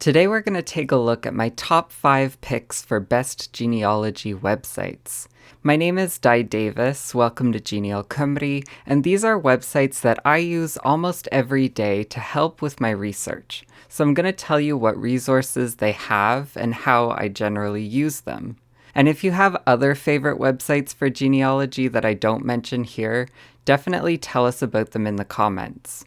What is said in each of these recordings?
Today we're going to take a look at my top 5 picks for best genealogy websites. My name is Di Davis, welcome to GenealCymru, and these are websites that I use almost every day to help with my research. So I'm going to tell you what resources they have and how I generally use them. And if you have other favorite websites for genealogy that I don't mention here, definitely tell us about them in the comments.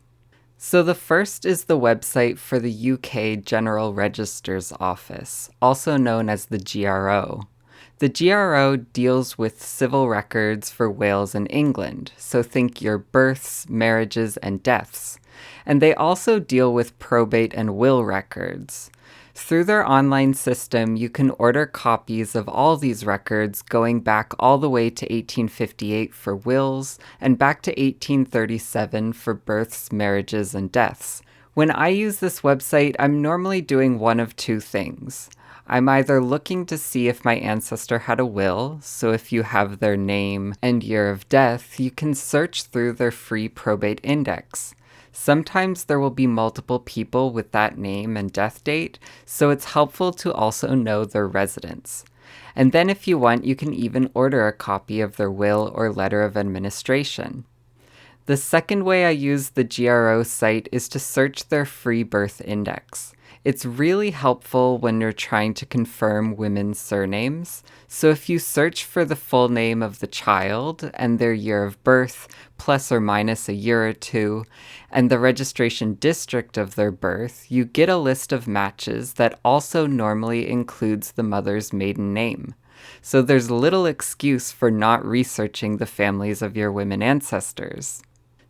So the first is the website for the UK General Register's Office, also known as the GRO. The GRO deals with civil records for Wales and England, so think your births, marriages, and deaths. And they also deal with probate and will records. Through their online system, you can order copies of all these records going back all the way to 1858 for wills and back to 1837 for births, marriages, and deaths. When I use this website, I'm normally doing one of two things. I'm either looking to see if my ancestor had a will, so if you have their name and year of death, you can search through their free probate index. Sometimes there will be multiple people with that name and death date, so it's helpful to also know their residence. And then if you want, you can even order a copy of their will or letter of administration. The second way I use the GRO site is to search their free birth index. It's really helpful when you're trying to confirm women's surnames. So if you search for the full name of the child and their year of birth, plus or minus a year or two, and the registration district of their birth, you get a list of matches that also normally includes the mother's maiden name. So there's little excuse for not researching the families of your women ancestors.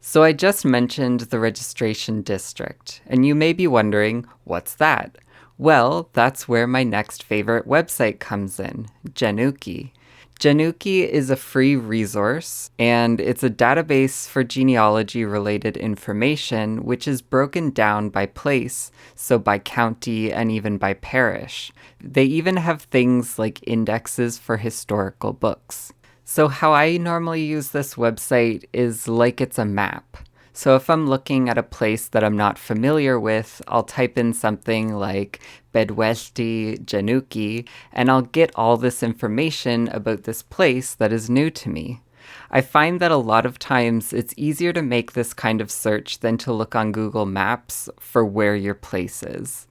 So I just mentioned the registration district, and you may be wondering, what's that? Well, that's where my next favorite website comes in, GenealCymru. GenealCymru is a free resource, and it's a database for genealogy-related information, which is broken down by place, so by county and even by parish. They even have things like indexes for historical books. So how I normally use this website is like it's a map. So if I'm looking at a place that I'm not familiar with, I'll type in something like Bedwellty GenealCymru, and I'll get all this information about this place that is new to me. I find that a lot of times it's easier to make this kind of search than to look on Google Maps for where your place is.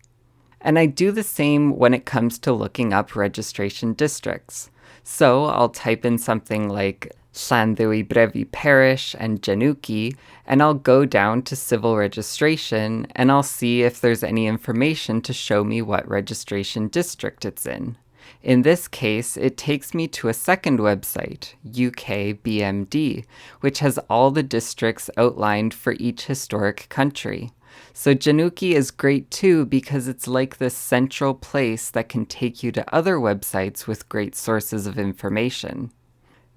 And I do the same when it comes to looking up registration districts. So I'll type in something like Llanddewi Brefi Parish and GenealCymru, and I'll go down to civil registration, and I'll see if there's any information to show me what registration district it's in. In this case, it takes me to a second website, UKBMD, which has all the districts outlined for each historic country. So GenealCymru is great too because it's like this central place that can take you to other websites with great sources of information.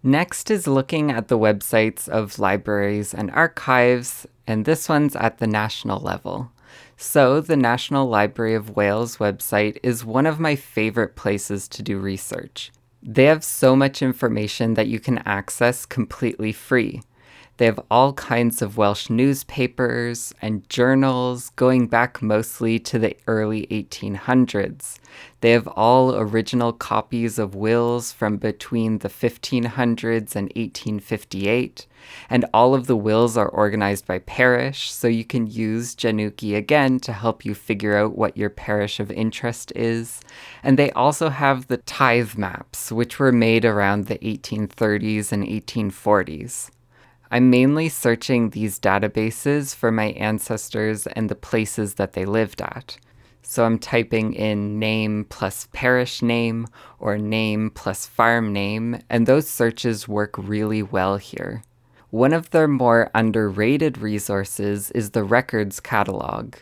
Next is looking at the websites of libraries and archives, and this one's at the national level. So the National Library of Wales website is one of my favorite places to do research. They have so much information that you can access completely free. They have all kinds of Welsh newspapers and journals going back mostly to the early 1800s. They have all original copies of wills from between the 1500s and 1858, and all of the wills are organized by parish, so you can use GenealCymru again to help you figure out what your parish of interest is. And they also have the tithe maps, which were made around the 1830s and 1840s. I'm mainly searching these databases for my ancestors and the places that they lived at. So I'm typing in name plus parish name or name plus farm name, and those searches work really well here. One of their more underrated resources is the records catalog.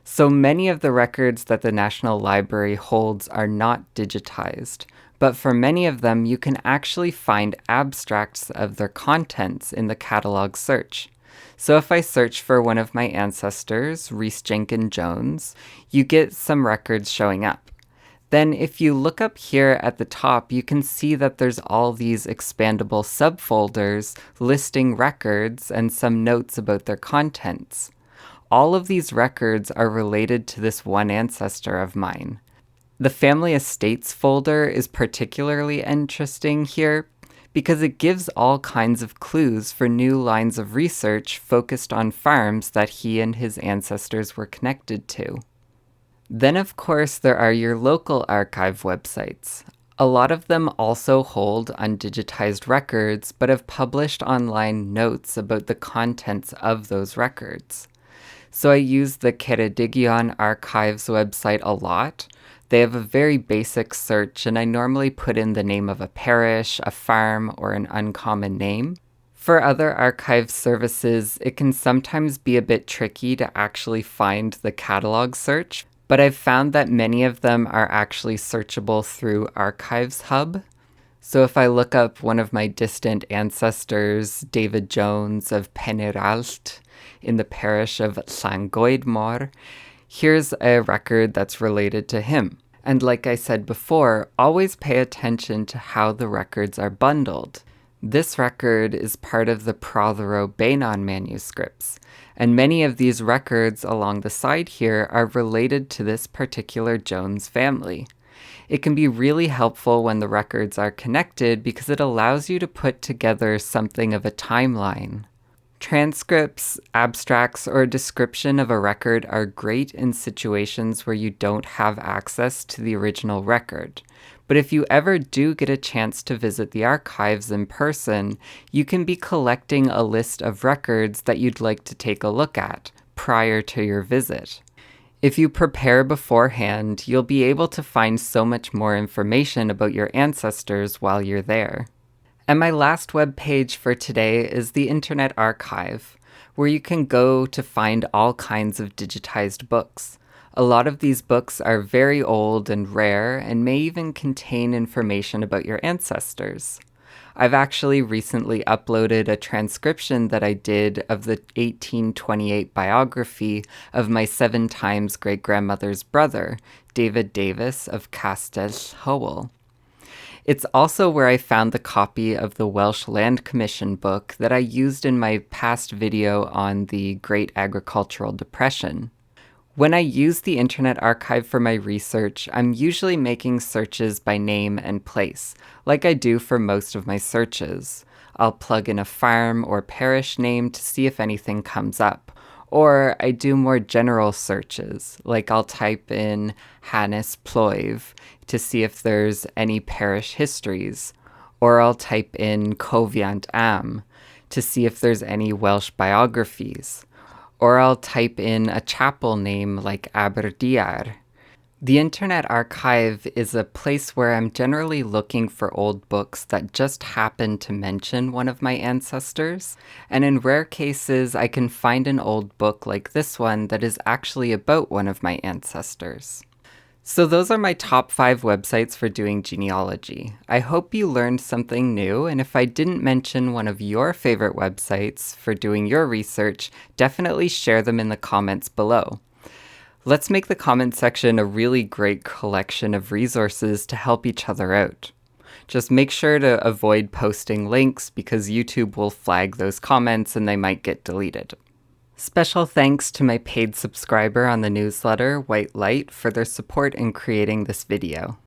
So many of the records that the National Library holds are not digitized, but for many of them you can actually find abstracts of their contents in the catalog search. So if I search for one of my ancestors, Rhys Jenkins Jones, you get some records showing up. Then if you look up here at the top, you can see that there's all these expandable subfolders listing records and some notes about their contents. all of these records are related to this one ancestor of mine. The family estates folder is particularly interesting here because it gives all kinds of clues for new lines of research focused on farms that he and his ancestors were connected to. Then, of course, there are your local archive websites. A lot of them also hold undigitized records, but have published online notes about the contents of those records. So I use the Ceredigion Archives website a lot. They have a very basic search, and I normally put in the name of a parish, a farm, or an uncommon name. For other archive services, it can sometimes be a bit tricky to actually find the catalog search, but I've found that many of them are actually searchable through Archives Hub. So if I look up one of my distant ancestors, David Jones of Penyrallt, in the parish of Llangoedmor, here's a record that's related to him. And like I said before, always pay attention to how the records are bundled. This record is part of the Prothero Beynon manuscripts, and many of these records along the side here are related to this particular Jones family. It can be really helpful when the records are connected because it allows you to put together something of a timeline. Transcripts, abstracts, or a description of a record are great in situations where you don't have access to the original record. But if you ever do get a chance to visit the archives in person, you can be collecting a list of records that you'd like to take a look at prior to your visit. If you prepare beforehand, you'll be able to find so much more information about your ancestors while you're there. And my last web page for today is the Internet Archive, where you can go to find all kinds of digitized books. A lot of these books are very old and rare and may even contain information about your ancestors. I've actually recently uploaded a transcription that I did of the 1828 biography of my 7 times great-grandmother's brother, David Davis of Castell Howell. It's also where I found the copy of the Welsh Land Commission book that I used in my past video on the Great Agricultural Depression. When I use the Internet Archive for my research, I'm usually making searches by name and place, like I do for most of my searches. I'll plug in a farm or parish name to see if anything comes up. Or I do more general searches, like I'll type in Hanes Ploiv to see if there's any parish histories. Or I'll type in Cofiant Am to see if there's any Welsh biographies. Or I'll type in a chapel name like Aberystwyth. The Internet Archive is a place where I'm generally looking for old books that just happen to mention one of my ancestors, and in rare cases I can find an old book like this one that is actually about one of my ancestors. So those are my top 5 websites for doing genealogy. I hope you learned something new, and if I didn't mention one of your favorite websites for doing your research, definitely share them in the comments below. Let's make the comment section a really great collection of resources to help each other out. Just make sure to avoid posting links because YouTube will flag those comments and they might get deleted. Special thanks to my paid subscriber on the newsletter, White Light, for their support in creating this video.